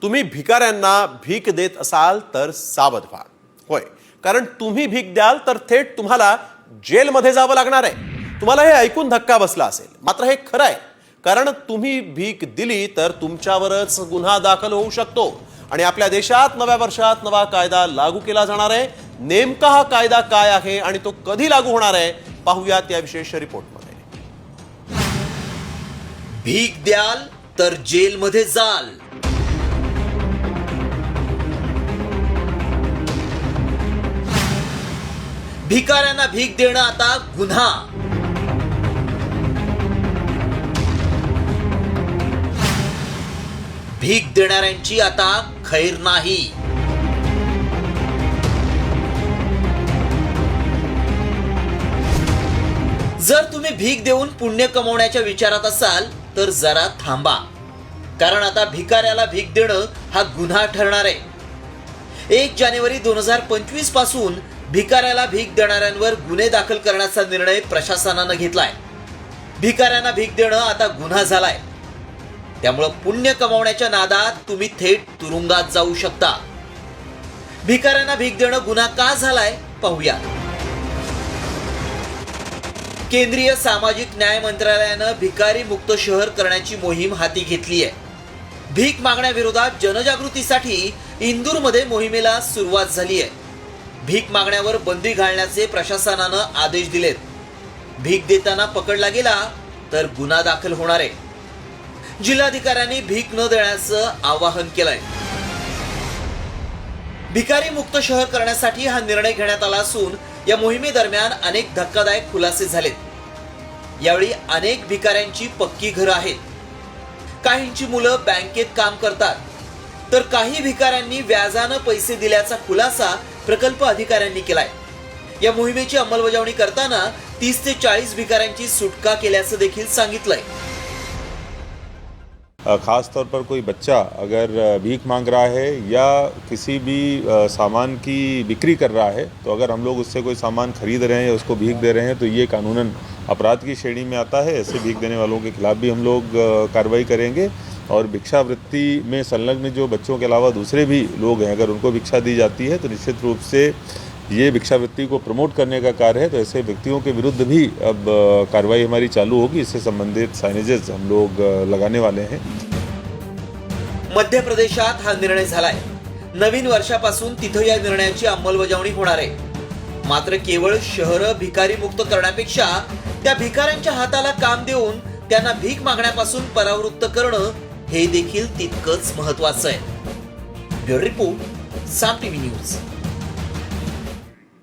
तुम्ही भिकाऱ्यांना भीक देत असाल तर सावध व्हा. होय, कारण तुम्ही भीक द्याल तर थेट तुम्हाला जेलमध्ये जावं लागणार आहे. तुम्हाला हे ऐकून धक्का बसला असेल, मात्र हे खरं आहे. कारण तुम्ही भीक दिली तर तुमच्यावरच गुन्हा दाखल होऊ शकतो आणि आपल्या देशात नव्या वर्षात नवा कायदा लागू केला जाणार आहे. नेमका हा कायदा काय आहे आणि तो कधी लागू होणार आहे पाहूयात या विशेष रिपोर्टमध्ये. भीक द्याल तर जेलमध्ये जाल. भिकाऱ्यांना भीक देणं आता गुन्हा. भीक देणाऱ्यांची आता खैर नाही. जर तुम्ही भीक देऊन पुण्य कमवण्याच्या विचारात असाल तर जरा थांबा, कारण आता भिकाऱ्याला भीक देणं हा गुन्हा ठरणार आहे. 1 जानेवारी 2025 पासून भिकाऱ्याला भीक देणाऱ्यांवर गुन्हे दाखल करण्याचा निर्णय प्रशासनानं घेतलाय. भिकाऱ्यांना भीक देणं आता गुन्हा झालाय. त्यामुळे पुण्य कमावण्याच्या नादात तुम्ही थेट तुरुंगात जाऊ शकता. भिकाऱ्यांना भीक देणं गुन्हा का झालाय पाहूया. केंद्रीय सामाजिक न्याय मंत्रालयानं भिकारी मुक्त शहर करण्याची मोहीम हाती घेतली आहे. भीक मागण्याविरोधात जनजागृतीसाठी इंदूरमध्ये मोहिमेला सुरुवात झाली आहे. भीक मागण्यावर बंदी घालण्याचे प्रशासनानं आदेश दिलेत. भीक देताना पकडला गेला तर गुन्हा दाखल होणार आहे. जिल्हाधिकाऱ्यांनी भीक न देण्याचं आवाहन केलंय. भिकारी मुक्त शहर करण्यासाठी हा निर्णय घेण्यात आला असून या मोहिमेदरम्यान अनेक धक्कादायक खुलासे झालेत. यावेळी अनेक भिकाऱ्यांची पक्की घरं आहेत. काहींची मुलं बँकेत काम करतात, तर काही भिकाऱ्यांनी व्याजानं पैसे दिल्याचा खुलासा प्रकल्प अधिकाऱ्यांनी केलाय. या मोहिमेची अंमलबजावणी करताना 30 ते 40 भिकाऱ्यांची सुटका केल्याचं देखील सांगितलंय. ख़ास तौर पर कोई बच्चा अगर भीख मांग रहा है या किसी भी सामान की बिक्री कर रहा है, तो अगर हम लोग उससे कोई सामान खरीद रहे हैं या उसको भीख दे रहे हैं तो ये कानूनन अपराध की श्रेणी में आता है. ऐसे भीख देने वालों के खिलाफ भी हम लोग कार्रवाई करेंगे. और भिक्षावृत्ति में संलग्न जो बच्चों के अलावा दूसरे भी लोग हैं, अगर उनको भिक्षा दी जाती है तो निश्चित रूप से ये भिक्षावृत्ति को प्रमोट करने का कार्य है. तो ऐसे व्यक्तियों के विरुद्ध भी अब कार्रवाई हमारी चालू होगी. इससे संबंधित साइनेजेस हम लोग लगाने वाले हैं. मध्य प्रदेशात हा निर्णय झालाय. नवीन वर्षापासून तिथं या निर्णयाची अंमलबजावणी होणार आहे. मात्र केवळ शहरं भिकारी मुक्त करण्यापेक्षा त्या भिकाऱ्यांच्या हाताला काम देऊन त्यांना भीक मागण्यापासून परावृत्त करणं हे देखील तितकंच महत्त्वाचं आहे. ब्युरो रिपोर्ट, साम टीव्ही न्यूज.